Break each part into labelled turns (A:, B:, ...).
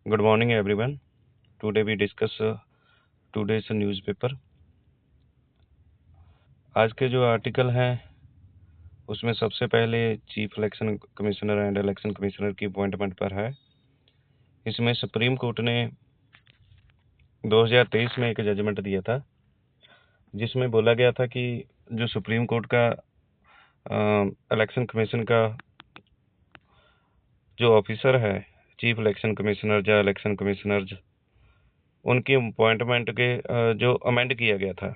A: Good morning, everyone. Today we discuss today's newspaper. आज के जो आर्टिकल हैं उसमें सबसे पहले chief election commissioner and election commissioner की अपॉइंटमेंट पर है। इसमें सुप्रीम कोर्ट ने 2023 में एक जजमेंट दिया था जिसमें बोला गया था कि जो सुप्रीम कोर्ट का इलेक्शन कमीशन का जो ऑफिसर है, चीफ इलेक्शन कमिश्नर या इलेक्शन कमिश्नर, उनकी अपॉइंटमेंट के जो अमेंड किया गया था,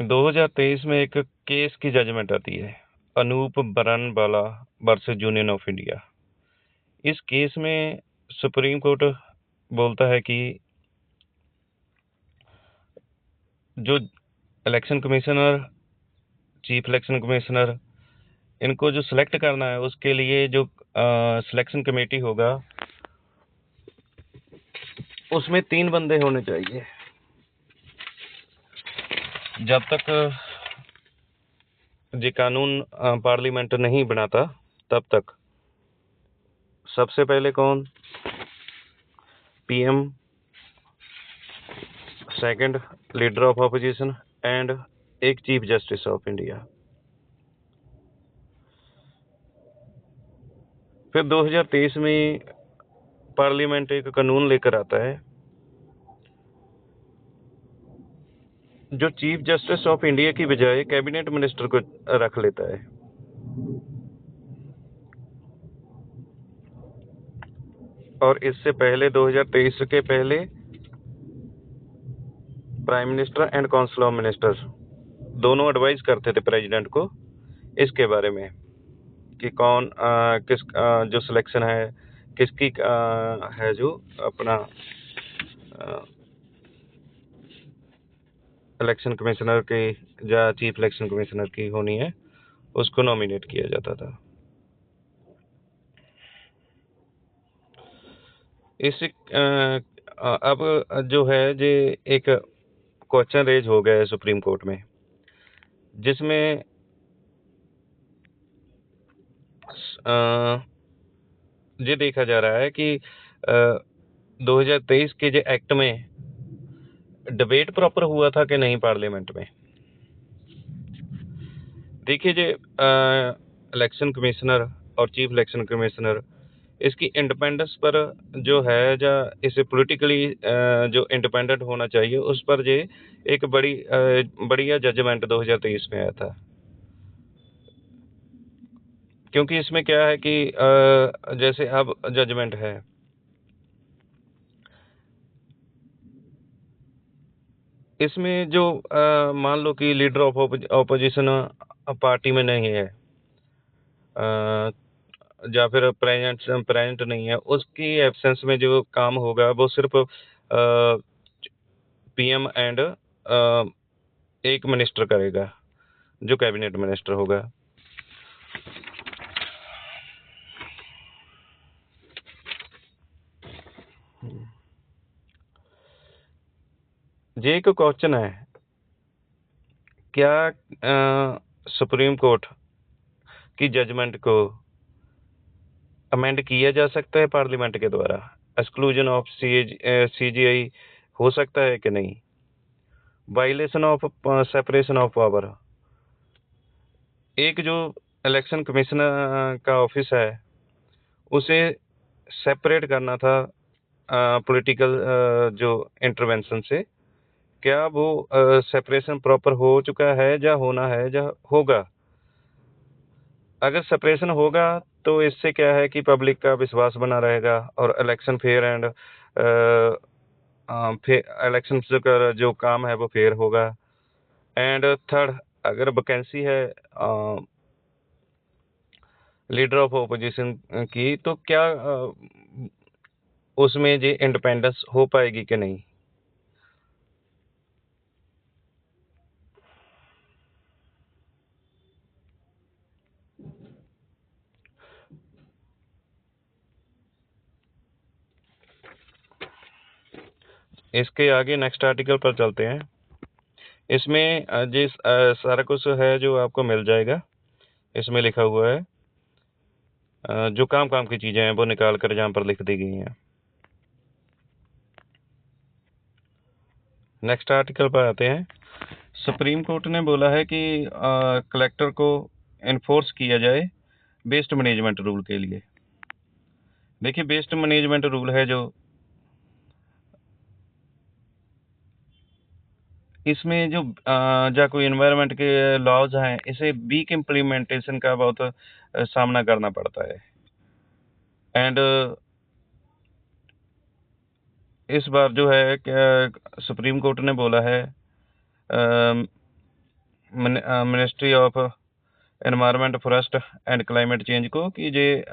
A: तो 2023 में एक केस की जजमेंट आती है, Anoop Baranwal versus union of India. इस केस में सुप्रीम कोर्ट बोलता है कि जो election commissioner, chief election commissioner, इनको जो सिलेक्ट करना है उसके लिए जो सिलेक्शन कमेटी होगा उसमें 3 बंदे होने चाहिए। जब तक ये कानून पार्लियामेंट नहीं बनाता तब तक सबसे पहले कौन? PM, second leader of opposition and एक चीफ जस्टिस ऑफ इंडिया। फिर 2023 में पार्लियामेंट एक कानून लेकर आता है जो चीफ जस्टिस ऑफ इंडिया की बजाय कैबिनेट मिनिस्टर को रख लेता है। और इससे पहले 2023 के पहले prime minister and council of ministers दोनों एडवाइस करते थे प्रेसिडेंट को इसके बारे में कि कौन किस जो सिलेक्शन है किसकी है, जो अपना इलेक्शन कमिश्नर की या चीफ इलेक्शन कमिश्नर की होनी है, उसको नॉमिनेट किया जाता था। इस अब जो है ये एक क्वेश्चन रेज हो गया है सुप्रीम कोर्ट में, जिसमें ये देखा जा रहा है कि 2023 के जो एक्ट में डिबेट प्रॉपर हुआ था कि नहीं पार्लियामेंट में। देखिए, जो इलेक्शन कमिश्नर और चीफ इलेक्शन कमिश्नर, इसकी इंडिपेंडेंस पर जो है या इसे पॉलिटिकली जो इंडिपेंडेंट होना चाहिए उस पर ये एक बढ़िया जजमेंट 2023 में आया था। क्योंकि इसमें क्या है कि जैसे अब जजमेंट है, इसमें जो मान लो कि लीडर ऑफ ऑपोजिशन पार्टी में नहीं है या फिर प्रेजेंट नहीं है, उसकी एब्सेंस में जो काम होगा वो सिर्फ पीएम एंड एक मिनिस्टर करेगा जो कैबिनेट मिनिस्टर होगा। ये एक क्वेश्चन है, क्या सुप्रीम कोर्ट की जजमेंट को अमेंड किया जा सकता है पार्लियामेंट के द्वारा? एक्सक्लूजन ऑफ सीजीआई हो सकता है कि नहीं? Violation of separation of power, एक जो इलेक्शन कमिश्नर का ऑफिस है उसे सेपरेट करना था पॉलिटिकल जो इंटरवेंशन से, क्या वो सेपरेशन प्रॉपर हो चुका है या होना है या होगा? अगर सेपरेशन होगा तो इससे क्या है कि पब्लिक का विश्वास बना रहेगा और इलेक्शन फेयर एंड इलेक्शन का जो काम है वो फेयर होगा। एंड थर्ड, अगर वैकेंसी है लीडर ऑफ ओपोजिशन की, तो क्या उसमें ये इंडिपेंडेंस हो पाएगी कि नहीं? इसके आगे नेक्स्ट आर्टिकल पर चलते हैं। इसमें जिस सारा कुछ है जो आपको मिल जाएगा, इसमें लिखा हुआ है जो काम काम की चीज़ें हैं वो निकाल कर जहाँ पर लिख दी गई हैं। नेक्स्ट आर्टिकल पर आते हैं। सुप्रीम कोर्ट ने बोला है कि कलेक्टर को इन्फोर्स किया जाए बेस्ट मैनेजमेंट रूल के लिए। देखिए, बेस्ट मैनेजमेंट रूल है जो इसमें जो जो कोई इन्वायरमेंट के लॉज हैं, इसे वीक इम्प्लीमेंटेशन का बहुत सामना करना पड़ता है। एंड इस बार जो है सुप्रीम कोर्ट ने बोला है ministry of environment, forest and climate change को कि ये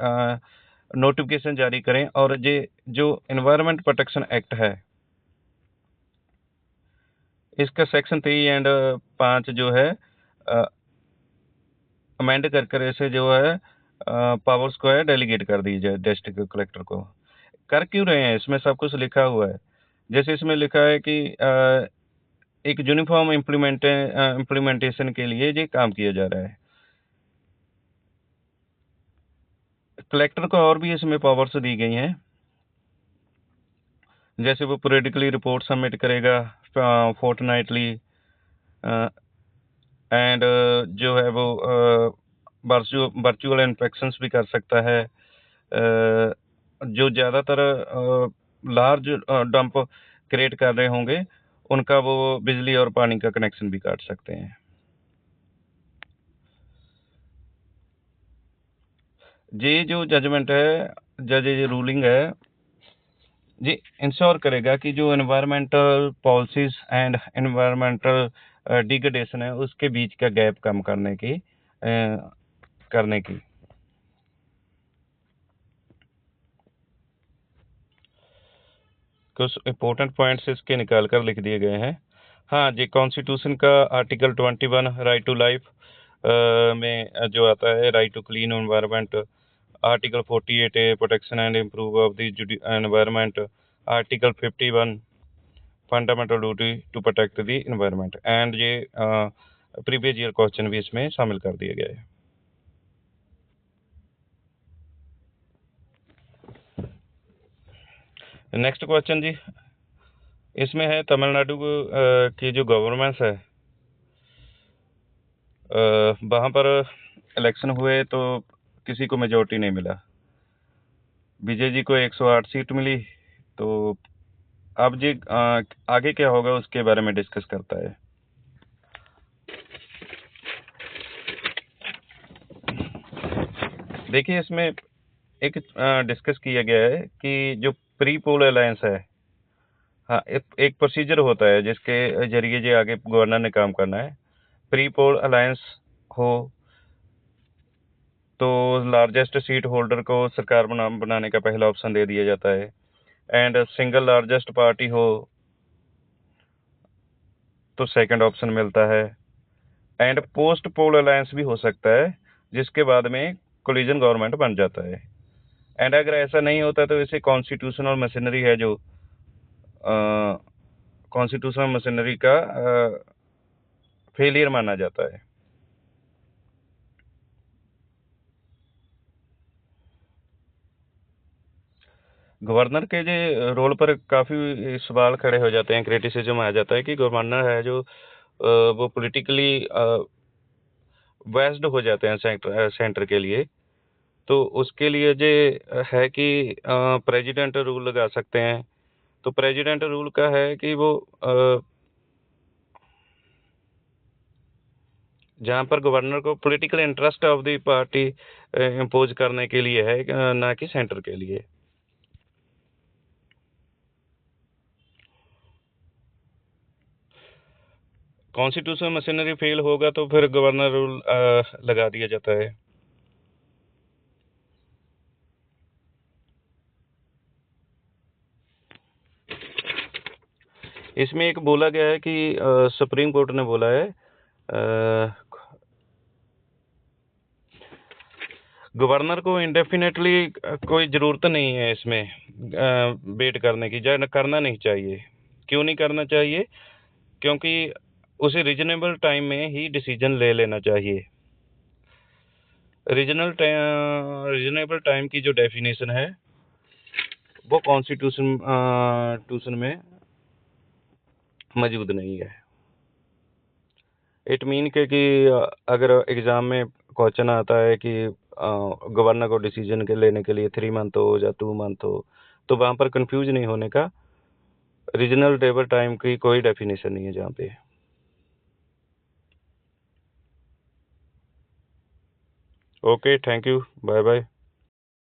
A: नोटिफिकेशन जारी करें और ये जो एनवायरनमेंट प्रोटेक्शन एक्ट है इसका सेक्शन 3 एंड 5 जो है अमेंड कर इसे जो है पावर्स को है डेलीगेट कर दी जाए डिस्ट्रिक्ट कलेक्टर को। कर क्यों रहे हैं, इसमें सब कुछ लिखा हुआ है। जैसे इसमें लिखा है कि एक यूनिफॉर्म इम्प्लीमेंटेशन के लिए ये काम किया जा रहा है। कलेक्टर को और भी इसमें पावर्स दी गई हैं, जैसे वो पीरियडिकली रिपोर्ट सबमिट करेगा फोर्टनाइटली, एंड जो है वो वर्चुअल इंस्पेक्शंस भी कर सकता है। जो ज़्यादातर लार्ज डंप क्रिएट कर रहे होंगे उनका वो बिजली और पानी का कनेक्शन भी काट सकते हैं। ये जो जजमेंट है, जज ये रूलिंग है, ये इंश्योर करेगा कि जो environmental policies and environmental degradation है उसके बीच का गैप कम करने की कुछ इम्पोर्टेंट पॉइंट्स इसके निकाल कर लिख दिए गए हैं। हाँ जी, कॉन्स्टिट्यूशन का आर्टिकल 21 राइट टू लाइफ में जो आता है right to clean environment, article 48 protection and improve of the environment, article 51 fundamental duty to protect the environment, and ये प्रीवियस ईयर क्वेश्चन भी इसमें शामिल कर दिए गए हैं। नेक्स्ट क्वेश्चन जी, इसमें है तमिलनाडु की जो गवर्नमेंस है, वहाँ पर इलेक्शन हुए तो किसी को मेजोरिटी नहीं मिला। बीजेपी को 108 सीट मिली। तो अब जी आगे क्या होगा उसके बारे में डिस्कस करता है। देखिए, इसमें एक डिस्कस किया गया है कि जो प्री पोल अलायंस है, हाँ, एक प्रोसीजर होता है जिसके जरिए जो आगे गवर्नर ने काम करना है। प्री पोल अलायंस हो तो लार्जेस्ट सीट होल्डर को सरकार बनाने का पहला ऑप्शन दे दिया जाता है, एंड सिंगल लार्जेस्ट पार्टी हो तो सेकंड ऑप्शन मिलता है, एंड पोस्ट पोल अलायंस भी हो सकता है जिसके बाद में कोलिजन गवर्नमेंट बन जाता है। एंड अगर ऐसा नहीं होता तो इसे कॉन्स्टिट्यूशनल मशीनरी है जो कॉन्स्टिट्यूशनल मशीनरी का फेलियर माना जाता है। गवर्नर के जो रोल पर काफ़ी सवाल खड़े हो जाते हैं, क्रिटिसिज्म आ जाता है कि गवर्नर है जो वो पॉलिटिकली वेस्ड हो जाते हैं सेंटर के लिए। तो उसके लिए जो है कि प्रेसिडेंट रूल लगा सकते हैं। तो प्रेसिडेंट रूल का है कि वो जहाँ पर गवर्नर को political interest of the party impose करने के लिए है, ना कि सेंटर के लिए। कॉन्स्टिट्यूशन मशीनरी फेल होगा तो फिर गवर्नर रूल लगा दिया जाता है। इसमें एक बोला गया है कि सुप्रीम कोर्ट ने बोला है गवर्नर को इंडेफिनेटली कोई ज़रूरत नहीं है इसमें वेट करने की, या करना नहीं चाहिए। क्यों नहीं करना चाहिए? क्योंकि उसे रीजनेबल टाइम में ही डिसीजन ले लेना चाहिए। रीजनेबल टाइम की जो डेफिनेशन है वो कॉन्स्टिट्यूशन में मौजूद नहीं है। इट मीन के कि अगर एग्ज़ाम में क्वेश्चन आता है कि गवर्नर को डिसीजन के लेने के लिए 3 मंथ हो या 2 मंथ हो, तो वहाँ पर कंफ्यूज नहीं होने का। रीजनल टेबल टाइम की कोई डेफिनेशन नहीं है जहाँ पे। Okay, thank you, bye bye.